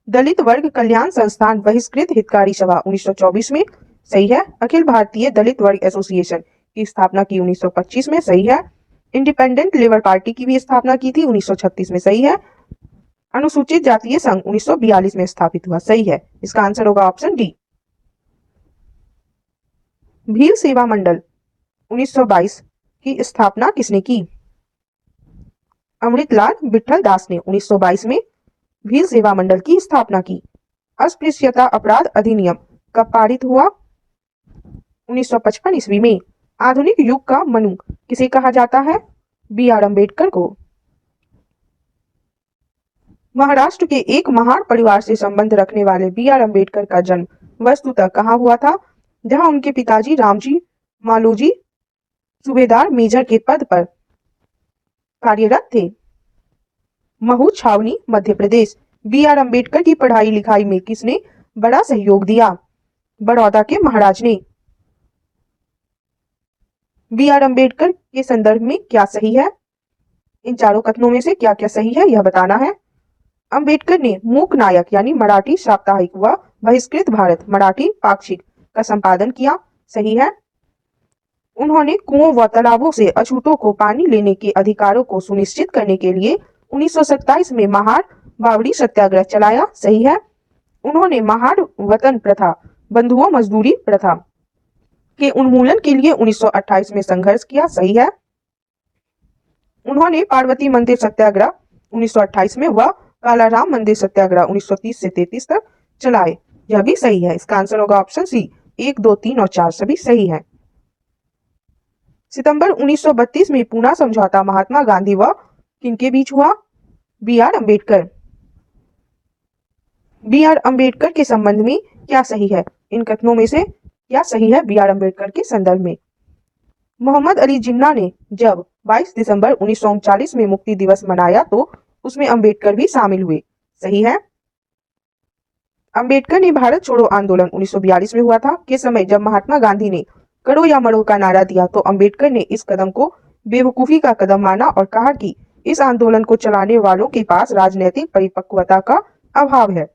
दलित वर्ग कल्याण संस्थान बहिष्कृत हितकारी सभा 1924 में, सही है। अखिल भारतीय दलित वर्ग एसोसिएशन की स्थापना की 1925 में, सही है। इंडिपेंडेंट लेबर पार्टी की भी स्थापना की थी 1936 में, सही है। अनुसूचित जातीय संघ 1942 में स्थापित हुआ, सही है। इसका आंसर होगा ऑप्शन डी। भील सेवा मंडल 1922 की स्थापना किसने की? अमृतलाल विठल दास ने 1922 में भील सेवा मंडल की स्थापना की। अस्पृश्यता अपराध अधिनियम कब पारित हुआ? 1955 ईस्वी में। आधुनिक युग का मनु किसे कहा जाता है? बी.आर. अम्बेडकर को। महाराष्ट्र के एक महार परिवार से संबंध रखने वाले बी.आर. अम्बेडकर का जन्म वस्तुतः कहाँ हुआ था? जहां उनके पिताजी रामजी मालोजी सूबेदार मेजर के पद पर कार्यरत थे। महू छावनी मध्य प्रदेश। बी.आर. अम्बेडकर की पढ़ाई लिखाई में किसने बड़ा सहयोग दिया? बड़ौदा के महाराज ने। बी.आर. अम्बेडकर के संदर्भ में क्या सही है? इन चारों कथनों में से क्या क्या सही है यह बताना है। अम्बेडकर ने मूक नायक यानी मराठी साप्ताहिक व बहिष्कृत भारत मराठी पाक्षिक का संपादन किया, सही है। उन्होंने कुओं व तालाबों से अछूतों को पानी लेने के अधिकारों को सुनिश्चित करने के लिए 1927 में महार बावड़ी सत्याग्रह चलाया, सही है। उन्होंने महार वतन प्रथा बंधुओं मजदूरी प्रथा के उन्मूलन के लिए 1928 में संघर्ष किया, सही है। उन्होंने पार्वती मंदिर सत्याग्रह 1928 में व कालाराम मंदिर सत्याग्रह 1930 से 33 तक चलाए, यह भी सही है। इसका आंसर होगा ऑप्शन सी। 1, 2, 3 और 4 सभी सही है। सितंबर 1932 में पूना समझौता महात्मा गांधी व किनके बीच हुआ? बी.आर. अम्बेडकर। बी.आर. अम्बेडकर के संबंध में क्या सही है? इन कथनों में से क्या सही है बी.आर. अम्बेडकर के संदर्भ में? मोहम्मद अली जिन्ना ने जब 22 दिसंबर 1939 में मुक्ति दिवस मनाया तो उसमें अम्बेडकर भी शामिल हुए, सही है। अम्बेडकर ने भारत छोड़ो आंदोलन 1942 में हुआ था के समय जब महात्मा गांधी ने करो या मरो का नारा दिया तो अम्बेडकर ने इस कदम को बेवकूफी का कदम माना और कहा कि इस आंदोलन को चलाने वालों के पास राजनीतिक परिपक्वता का अभाव है,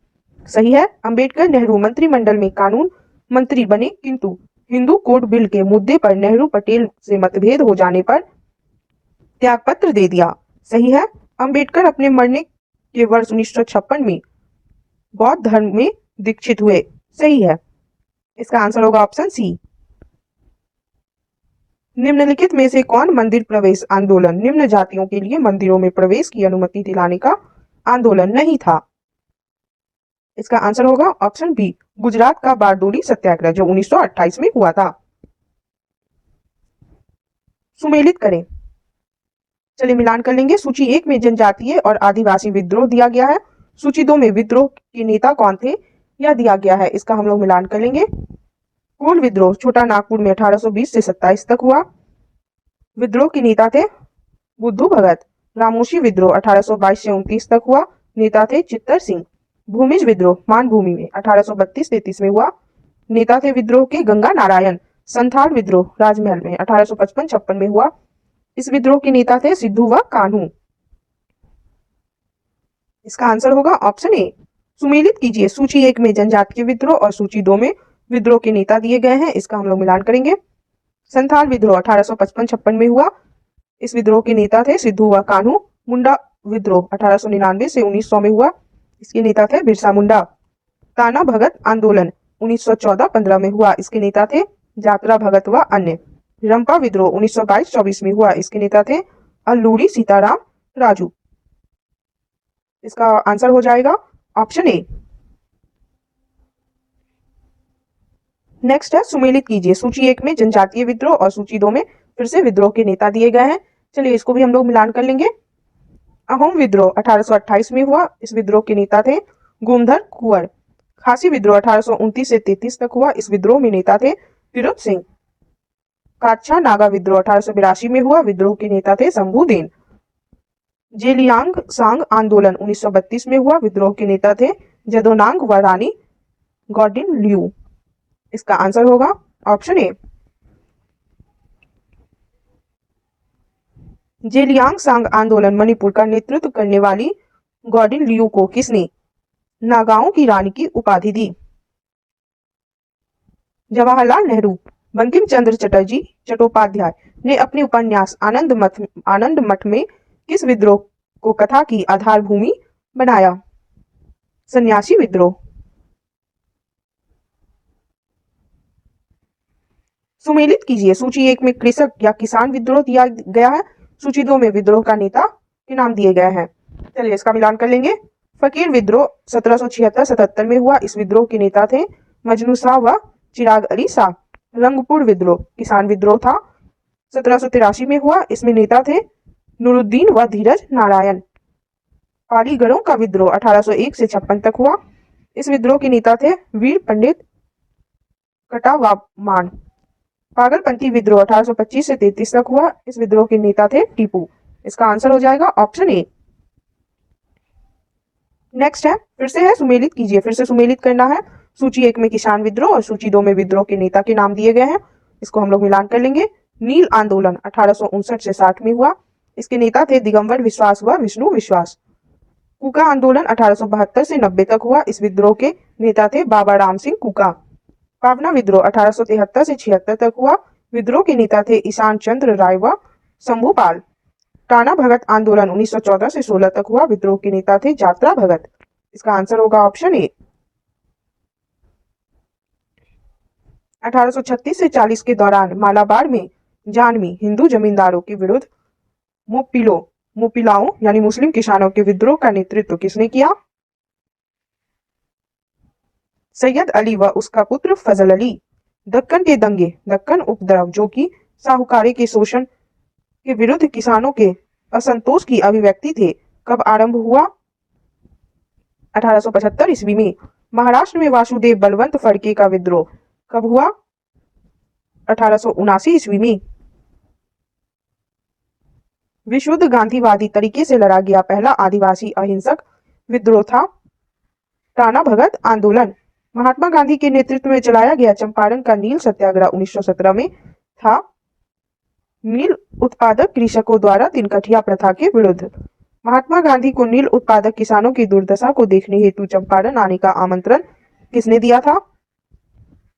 सही है। अम्बेडकर नेहरू मंत्रिमंडल में कानून मंत्री बने किंतु हिंदू कोड बिल के मुद्दे पर नेहरू पटेल से मतभेद हो जाने पर त्यागपत्र दे दिया, सही है। अम्बेडकर अपने मरने के वर्ष 1956 में बौद्ध धर्म में दीक्षित हुए, सही है। इसका आंसर होगा ऑप्शन सी। निम्नलिखित में से कौन मंदिर प्रवेश आंदोलन निम्न जातियों के लिए मंदिरों में प्रवेश की अनुमति दिलाने का आंदोलन नहीं था? इसका आंसर होगा ऑप्शन बी, गुजरात का बारडोली सत्याग्रह जो 1928 में हुआ था। सुमेलित करें। चलिए मिलान कर लेंगे। सूची 1 में जनजातीय और आदिवासी विद्रोह दिया गया है। सूची 2 में विद्रोह के नेता कौन थे यह दिया गया है। इसका हम लोग मिलान कर लेंगे। कोल विद्रोह छोटा नागपुर में 1820 से 27 तक हुआ। विद्रोह के नेता थे बुद्धू भगत। रामोशी विद्रोह 1822 से 29 तक हुआ। नेता थे चित्तर सिंह। भूमिज विद्रोह मानभूमि में 1832-33 में हुआ। नेता थे विद्रोह के गंगा नारायण। संथाल विद्रोह राजमहल में 1855-56 में हुआ। इस विद्रोह के नेता थे सिद्धू व कान्हू। इसका आंसर होगा ऑप्शन ए। सुमेलित कीजिए। सूची 1 में जनजातीय विद्रोह और सूची 2 में विद्रोह के नेता दिए गए हैं। इसका हम लोग मिलान करेंगे। संथाल विद्रोह 1855-56 में हुआ। इस विद्रोह के नेता थे सिद्धू व कान्हू। मुंडा विद्रोह 1899 से 1900 में हुआ। इसके नेता थे बिरसा मुंडा। ताना भगत आंदोलन 1914-15 में हुआ। इसके नेता थे जात्रा भगत व अन्य। रंपा विद्रोह 1922-24 में हुआ। इसके नेता थे अल्लूरी सीताराम राजू। इसका आंसर हो जाएगा ऑप्शन ए। नेक्स्ट है सुमेलित कीजिए। सूची 1 में जनजातीय विद्रोह और सूची 2 में फिर से विद्रोह के नेता दिए गए हैं। चलिए इसको भी हम लोग मिलान कर लेंगे। अहोम विद्रोह 1828 में हुआ। इस विद्रोह के नेता थे गोमधर कुंवर। खासी विद्रोह 1829 से 33 तक हुआ। इस विद्रोह में नेता थे तिरुत सिंह। काच्छा नागा विद्रोह 1882 में हुआ। विद्रोह के नेता थे शंभुदेन। जेलियांग सांग आंदोलन 1932 में हुआ। विद्रोह के नेता थे जदोनांग व रानी गॉर्डिन लियू। इसका आंसर होगा ऑप्शन ए। जेलियांग सांग आंदोलन मणिपुर का नेतृत्व करने वाली गॉर्डिन लियू को किसने नागाओं की रानी की उपाधि दी? जवाहरलाल नेहरू। बंकिम चंद्र चटर्जी चट्टोपाध्याय ने अपने उपन्यास आनंद मठ में किस विद्रोह को कथा की आधार भूमि बनाया? सन्यासी विद्रोह। सुमेलित कीजिए। सूची 1 में कृषक या किसान विद्रोह दिया गया है। सूची 2 में विद्रोह का नेता के नाम दिए गए हैं। चलिए इसका मिलान कर लेंगे। फकीर विद्रोह 1776-77 में हुआ। इस विद्रोह के नेता थे मजनू शाह व चिराग अली शाह। रंगपुर विद्रोह किसान विद्रोह था। 1783 में हुआ। इसमें नेता थे नूरुद्दीन व धीरज नारायण। पालीगढ़ों का विद्रोह 1801 से 56 तक हुआ। इस विद्रोह के नेता थे वीर पंडित कटावामान। पागलपंथी विद्रोह 1825 से 33 तक हुआ। इस विद्रोह के नेता थे टीपू। इसका आंसर हो जाएगा ऑप्शन ए। नेक्स्ट है फिर से है सुमेलित कीजिए। फिर से सुमेलित करना है। सूची 1 में किसान विद्रोह और सूची 2 में विद्रोह के नेता के नाम दिए गए हैं। इसको हम लोग मिलान कर लेंगे। नील आंदोलन 1859 से 60 में हुआ। इसके नेता थे दिगंबर विश्वास व विष्णु विश्वास। कुका आंदोलन 1872 से 90 तक हुआ। इस विद्रोह के नेता थे बाबा राम सिंह कुका। पावना विद्रोह 1873 से 76 तक हुआ। विद्रोह के नेता थे ईशान चंद्र राय व शंभुपाल। टाना भगत आंदोलन 1914 से 16 तक हुआ। विद्रोह के नेता थे जात्रा भगत। इसका आंसर होगा ऑप्शन ए। 1836 से 40 के दौरान मालाबार में जानवी हिंदू जमींदारों के विरुद्ध मोपिलाओं यानी मुस्लिम किसानों के विद्रोह का नेतृत्व किसने किया? सैयद अली व उसका पुत्र फजल अली। दक्कन के दंगे दक्कन उपद्रव जो कि साहूकारी के शोषण के विरुद्ध किसानों के असंतोष की अभिव्यक्ति थे, कब आरंभ हुआ? 1875 ईस्वी में। महाराष्ट्र में वासुदेव बलवंत फड़के का विद्रोह कब हुआ? 1879 ईस्वी में। विशुद्ध गांधीवादी तरीके से लड़ा गया पहला आदिवासी अहिंसक विद्रोह था टाना भगत आंदोलन। महात्मा गांधी के नेतृत्व में चलाया गया चंपारण का नील सत्याग्रह 1917 में था। नील उत्पादक कृषकों द्वारा तिनकठिया प्रथा के विरुद्ध। महात्मा गांधी को नील उत्पादक किसानों की दुर्दशा को देखने हेतु चंपारण आने का आमंत्रण किसने दिया था?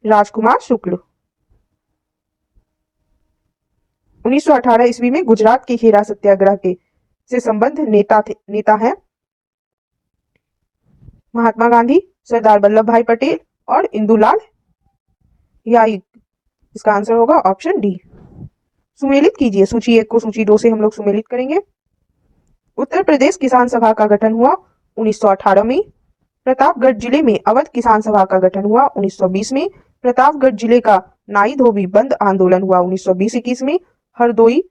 राजकुमार शुक्ल। 1918 ईस्वी में गुजरात के खेरा सत्याग्रह के से संबंध नेता है महात्मा गांधी, सरदार वल्लभ भाई पटेल और इंदुलाल याइक। इसका आंसर होगा ऑप्शन डी। सुमेलित कीजिए। सूची 1 को सूची 2 से हम लोग सुमेलित करेंगे। उत्तर प्रदेश किसान सभा का गठन हुआ 1918 में। प्रतापगढ़ जिले में अवध किसान सभा का गठन हुआ 1920 में। प्रतापगढ़ जिले का नाई धोबी बंद आंदोलन हुआ 1920-21 में। हरदोई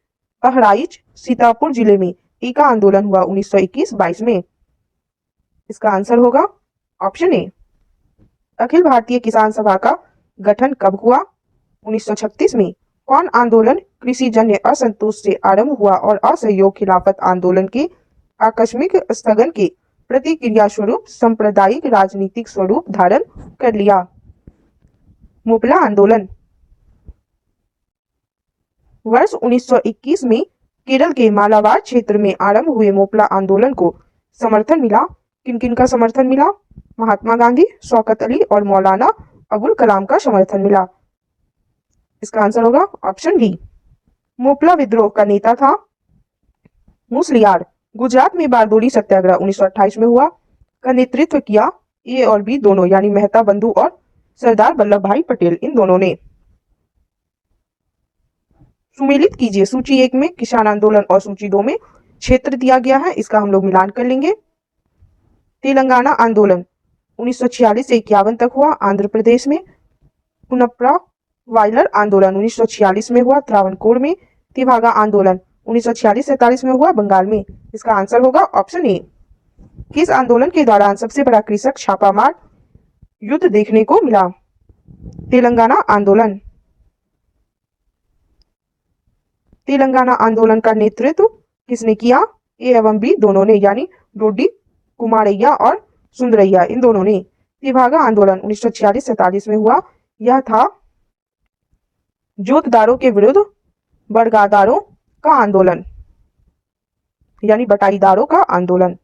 बहराइच सीतापुर जिले में टीका आंदोलन हुआ 1921-22 में। इसका आंसर होगा ऑप्शन ए। अखिल भारतीय किसान सभा का गठन कब हुआ? 1936 में। कौन आंदोलन कृषि जन्य असंतोष से आरंभ हुआ और असहयोग खिलाफत आंदोलन के आकस्मिक स्थगन के प्रतिक्रिया स्वरूप सांप्रदायिक राजनीतिक स्वरूप धारण कर लिया? मोपला आंदोलन। वर्ष 1921 में केरल के मालाबार क्षेत्र में आरंभ हुए मोपला आंदोलन को समर्थन मिला। किन किन का समर्थन मिला? महात्मा गांधी, शौकत अली और मौलाना अबुल कलाम का समर्थन मिला। इसका आंसर होगा ऑप्शन डी। मोपला विद्रोह का नेता था मुसलियार। गुजरात में बारडोली सत्याग्रह 1928 में हुआ। का नेतृत्व किया ए और बी दोनों यानी मेहता बंधु और सरदार वल्लभ भाई पटेल, इन दोनों ने। सुमेलित कीजिए। सूची 1 में किसान आंदोलन और सूची 2 में क्षेत्र दिया गया है, इसका हम लोग मिलान कर लेंगे। तेलंगाना आंदोलन 1946 से 51 तक हुआ आंध्र प्रदेश में। पुनप्रा वायलर आंदोलन 1946 में हुआ त्रावणकोर में। तिभागा आंदोलन 1946-47 में हुआ बंगाल में। इसका आंसर होगा ऑप्शन ए। किस आंदोलन के दौरान सबसे बड़ा कृषक छापामार युद्ध देखने को मिला? तेलंगाना आंदोलन। तेलंगाना आंदोलन का नेतृत्व किसने किया? ए एवं बी दोनों ने यानी डोडी कुमारैया और सुंदरैया, इन दोनों ने। तिभागा आंदोलन 1946-47 में हुआ। यह था जोतदारों के विरुद्ध बड़गादारों का आंदोलन यानी बटाईदारों का आंदोलन।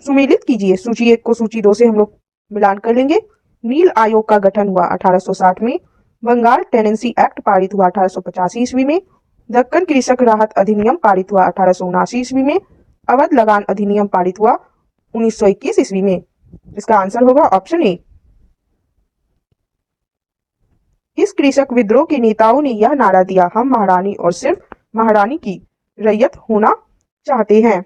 सुमेलित कीजिए। सूची 1 को सूची 2 से हम लोग मिलान कर लेंगे। नील आयोग का गठन हुआ 1860 में। बंगाल टेनेंसी एक्ट पारित हुआ 1885 ईस्वी में। दक्कन कृषक राहत अधिनियम पारित हुआ 1879 ईस्वी में। अवध लगान अधिनियम पारित हुआ 1921 ईस्वी में। इसका आंसर होगा ऑप्शन ए। इस कृषक विद्रोह के नेताओं ने यह नारा दिया, हम महारानी और सिर्फ महारानी की रैयत होना चाहते हैं।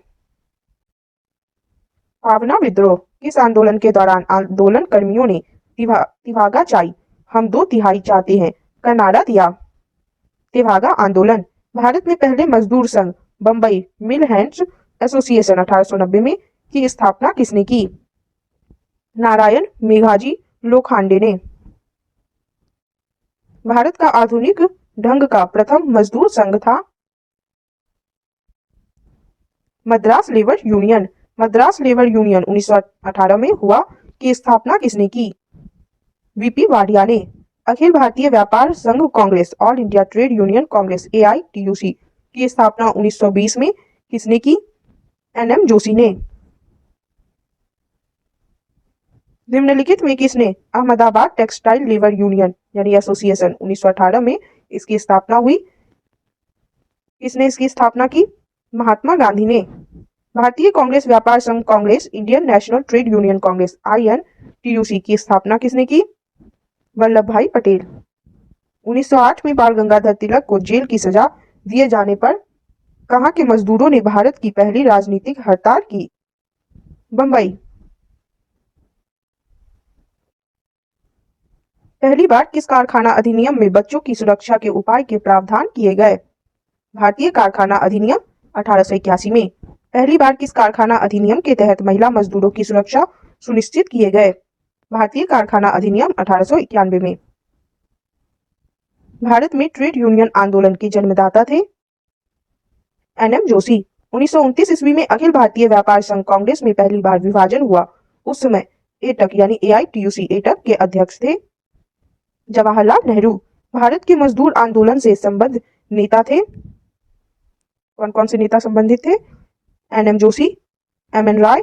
पावना विद्रोह किस आंदोलन के दौरान आंदोलन कर्मियों ने तिभागा चाई हम 2/3 चाहते हैं का नारा दिया? तिभागा आंदोलन। भारत में पहले मजदूर संघ बंबई मिल हैंड्स एसोसिएशन 1890 में की स्थापना किसने की? नारायण मेघाजी लोखंडे ने। भारत का आधुनिक ढंग का प्रथम मजदूर संघ था Madras labour union. Madras labour union 1918 में हुआ। की स्थापना किसने की? वीपी वाडिया ने। अखिल भारतीय व्यापार संघ Congress all India trade union Congress AITUC की स्थापना 1920 में किसने की? NM जोशी ने। निम्नलिखित में किसने अहमदाबाद टेक्सटाइल लेबर यूनियन यानी एसोसिएशन 1918 में इसकी स्थापना हुई? किसने इसकी स्थापना की? महात्मा गांधी ने। भारतीय कांग्रेस व्यापार संघ Congress Indian national trade union Congress INTUC की स्थापना किसने की? वल्लभ भाई पटेल। 1908 में बाल गंगाधर तिलक को जेल की सजा दिए जाने पर कहां के मजदूरों ने भारत की पहली राजनीतिक हड़ताल की? बंबई। पहली बार किस कारखाना अधिनियम में बच्चों की सुरक्षा के उपाय के प्रावधान किए गए? भारतीय कारखाना अधिनियम 1881 में। पहली बार किस कारखाना अधिनियम के तहत महिला मजदूरों की सुरक्षा सुनिश्चित किए गए? भारतीय कारखाना अधिनियम 1891 में। भारत में ट्रेड यूनियन आंदोलन के जन्मदाता थे NM जोशी। 1929 ईस्वी में अखिल भारतीय व्यापार संघ कांग्रेस में पहली बार विभाजन हुआ। उस समय एटक यानी AITUC एटक के अध्यक्ष थे जवाहरलाल नेहरू। भारत के मजदूर आंदोलन से संबद्ध नेता थे। कौन कौन से नेता संबंधित थे? NM जोशी, MN राय,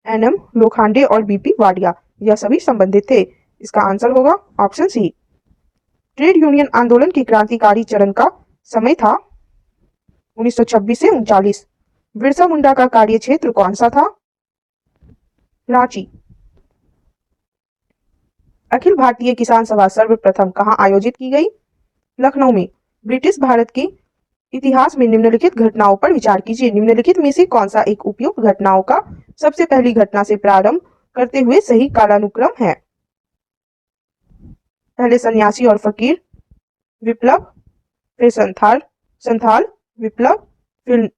NM लोखंडे और BP वाडिया, यह सभी संबंधित थे। इसका आंसर होगा ऑप्शन सी। ट्रेड यूनियन आंदोलन के क्रांतिकारी चरण का समय था 1926 से 39। बिरसा मुंडा का कार्य क्षेत्र कौन सा था? रांची। अखिल भारतीय किसान सभा सर्वप्रथम कहां आयोजित की गई? लखनऊ में। ब्रिटिश भारत के इतिहास में निम्नलिखित घटनाओं पर विचार कीजिए। निम्नलिखित में से कौन सा एक उपयुक्त घटनाओं का सबसे पहली घटना से प्रारंभ करते हुए सही कालानुक्रम है? पहले सन्यासी और फकीर विप्लव, फिर संथाल विप्लव, फिर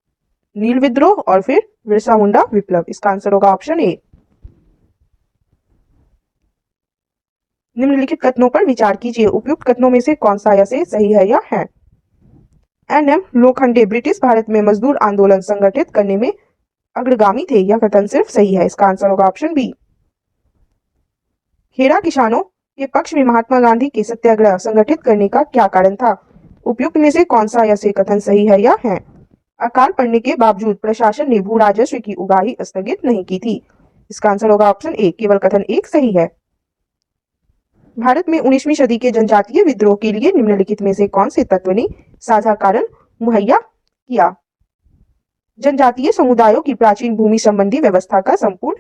नील विद्रोह और फिर बिरसा मुंडा विप्लव। इसका आंसर होगा ऑप्शन ए। निम्नलिखित कथनों पर विचार कीजिए। उपयुक्त कथनों में से कौन सा या से सही है या है? एनएम लोखंडे ब्रिटिश भारत में मजदूर आंदोलन संगठित करने में अग्रगामी थे। यह कथन सिर्फ सही है। इसका आंसर होगा ऑप्शन बी। खेड़ा किसानों के पक्ष में महात्मा गांधी के सत्याग्रह संगठित करने का क्या कारण था? उपयुक्त में से कौन सा या से कथन सही है या है? अकाल पड़ने के बावजूद प्रशासन ने भू राजस्व की उगाही स्थगित नहीं की थी। इसका आंसर होगा ऑप्शन ए। केवल कथन एक सही है। भारत में 19वीं सदी के जनजातीय विद्रोह के लिए निम्नलिखित में से कौन से तत्व ने साझा कारण मुहैया किया? जनजातीय समुदायों की प्राचीन भूमि संबंधी व्यवस्था का संपूर्ण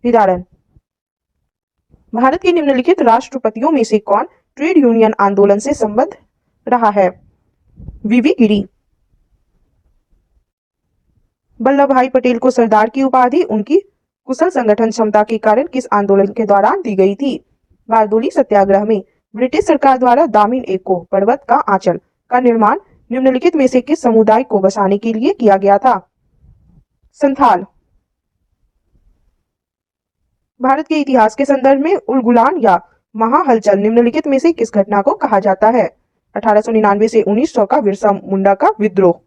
निराकरण। भारत के निम्नलिखित राष्ट्रपतियों में से कौन ट्रेड यूनियन आंदोलन से संबद्ध रहा है? वीवी गिरी। वल्लभ भाई पटेल को सरदार की उपाधि उनकी कुशल संगठन क्षमता के कारण किस आंदोलन के दौरान दी गई थी? बारदोली सत्याग्रह में ब्रिटिश सरकार द्वारा दामिन एको पर्वत का आंचल का निर्माण निम्नलिखित में से किस समुदाय को बसाने के लिए किया गया था? संथाल। भारत के इतिहास के संदर्भ में उलगुलान या महाहलचल निम्नलिखित में से किस घटना को कहा जाता है? 1899 से 1900 का बिरसा मुंडा का विद्रोह।